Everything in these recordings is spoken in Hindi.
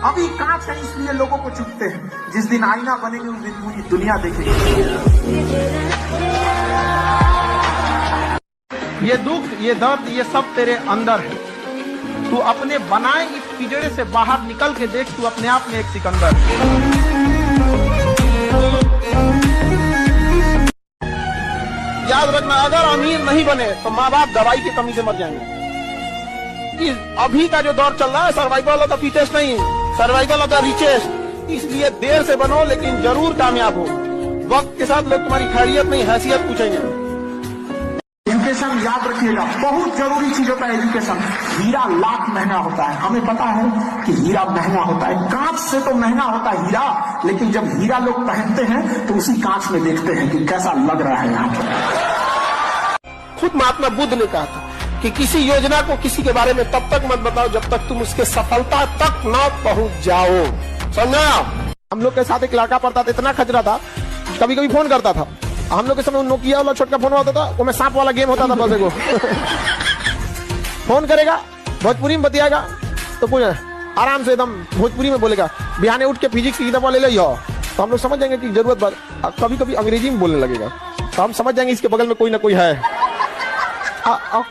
अभी कांच है इसलिए लोगों को चुभते हैं, जिस दिन आईना बनेंगे उस दिन पूरी दुनिया देखेगी। ये दुख, ये दर्द, ये सब तेरे अंदर है। तू अपने बनाए इस पिंजरे से बाहर निकल के देख, तू अपने आप में एक सिकंदर है। याद रखना, अगर अमीर नहीं बने तो माँ बाप दवाई की कमी से मर जाएंगे। अभी का जो दौर चल रहा है, सर्वाइवल ऑफ द फिटेस्ट नहीं, सर्वाइवल ऑफ द रिचेस्ट। इसलिए देर से बनो लेकिन जरूर कामयाब हो। वक्त के साथ लोग तुम्हारी खैरियत नहीं, हैसियत पूछेंगे। एजुकेशन याद रखिएगा, बहुत जरूरी चीज होता है एजुकेशन। हीरा लाख महंगा होता है, हमें पता है कि हीरा महंगा होता है। कांच से तो महंगा होता है हीरा, लेकिन जब हीरा लोग पहनते हैं तो उसी कांच में देखते हैं कि कैसा लग रहा है यहाँ पर। खुद महात्मा बुद्ध ने कहा था कि किसी योजना को किसी के बारे में तब तक मत बताओ जब तक तुम उसके सफलता तक न पहुंच जाओ। समझा? हम लोग के साथ एक लड़का पढ़ता था, इतना खचरा था, कभी कभी फोन करता था। हम लोग के समय नोकिया वाला छोटका फोन होता था, वो में सांप वाला गेम होता था। बस को फोन करेगा, भोजपुरी में बतियाएगा तो पूछ आराम से एकदम भोजपुरी में बोलेगा, बिहाने उठ के फिजिक्स की किताब ले लो। तो हम लोग समझ जाएंगे कि जरूरत बात। कभी कभी अंग्रेजी में बोलने लगेगा तो हम समझ जाएंगे इसके बगल में कोई ना कोई है,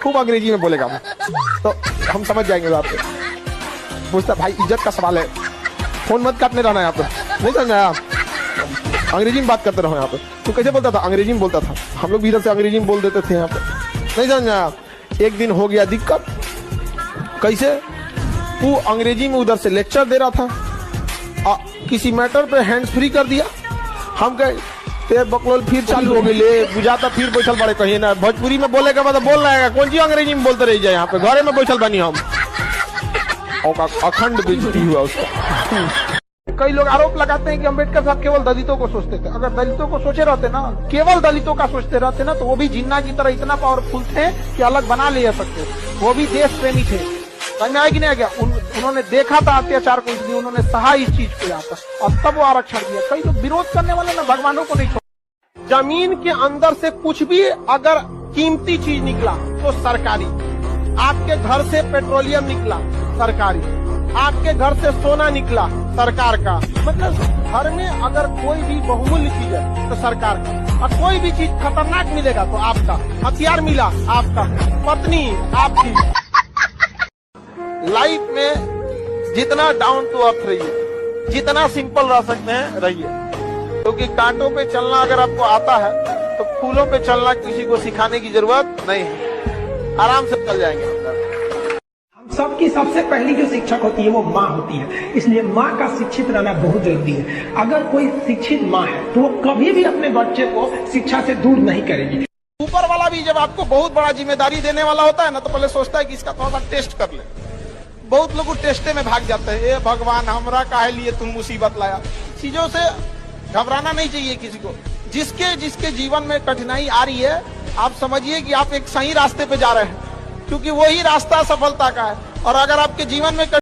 खूब अंग्रेजी में बोलेगा तो हम समझ जाएंगे। आपको पूछता, भाई इज्जत का सवाल है, फोन मत काटने रहना है यहाँ पे, नहीं समझा? आप अंग्रेजी में बात करते रहो यहाँ पे। तू कैसे बोलता था? अंग्रेजी में बोलता था। हम लोग भी इधर से अंग्रेजी में बोल देते थे यहाँ पे, नहीं समझा? एक दिन हो गया दिक्कत। कैसे? तू अंग्रेजी में उधर से लेक्चर दे रहा था, किसी मैटर पे हैंड्स फ्री कर दिया। हम कहे तेरे बकलोल फिर चालू हो गई, ले बुझाता फिर बैठल बड़े कहीं ना। भोजपुरी में बोले का मतलब बोल रहा है, कौन सी अंग्रेजी में बोलते रह जाए यहाँ पे, घरे में बैठल बनी हम। अखंड बेइज्जती हुआ उसका। कई लोग आरोप लगाते हैं कि अम्बेडकर साहब केवल दलितों को सोचते थे। अगर दलितों को सोचे रहते ना, केवल दलितों का सोचते रहते ना, तो वो भी जिन्ना की तरह इतना पावरफुल थे कि अलग बना ले सकते। वो भी देश प्रेमी थे। समझ में आया कि नहीं आ गया? उन्होंने देखा था अत्याचार को, इसलिए उन्होंने सहा इस चीज को यहाँ पर, और तब वो आरक्षण दिया। कई लोग विरोध करने वाले ना भगवानों को नहीं छोड़। जमीन के अंदर से कुछ भी अगर कीमती चीज निकला तो सरकारी। आपके घर से पेट्रोलियम निकला, सरकारी। आपके घर से सोना निकला, सरकार का। मतलब घर में अगर कोई भी बहुमूल्य चीज है तो सरकार का, और कोई भी चीज खतरनाक मिलेगा तो आपका। हथियार मिला, आपका। पत्नी आपकी। लाइफ में जितना डाउन टू अर्थ रहिए, जितना सिंपल रह सकते हैं रहिए, क्योंकि कांटों पे चलना अगर आपको आता है तो फूलों पे चलना किसी को सिखाने की जरूरत नहीं है, आराम से चल जाएंगे। सबकी सबसे पहली जो शिक्षक होती है वो माँ होती है, इसलिए माँ का शिक्षित रहना बहुत जरूरी है। अगर कोई शिक्षित माँ है तो वो कभी भी अपने बच्चे को शिक्षा से दूर नहीं करेगी। ऊपर वाला भी जब आपको बहुत बड़ा जिम्मेदारी देने वाला होता है ना, तो पहले सोचता है कि इसका थोड़ा सा टेस्ट कर ले। बहुत लोग टेस्टे में भाग जाते हैं। ए भगवान, हमरा काहे लिए तुम मुसीबत लाया। चीजों से घबराना नहीं चाहिए किसी को। जिसके जिसके जीवन में कठिनाई आ रही है, आप समझिए कि आप एक सही रास्ते पे जा रहे हैं, क्योंकि वही रास्ता सफलता का है। और अगर आपके जीवन में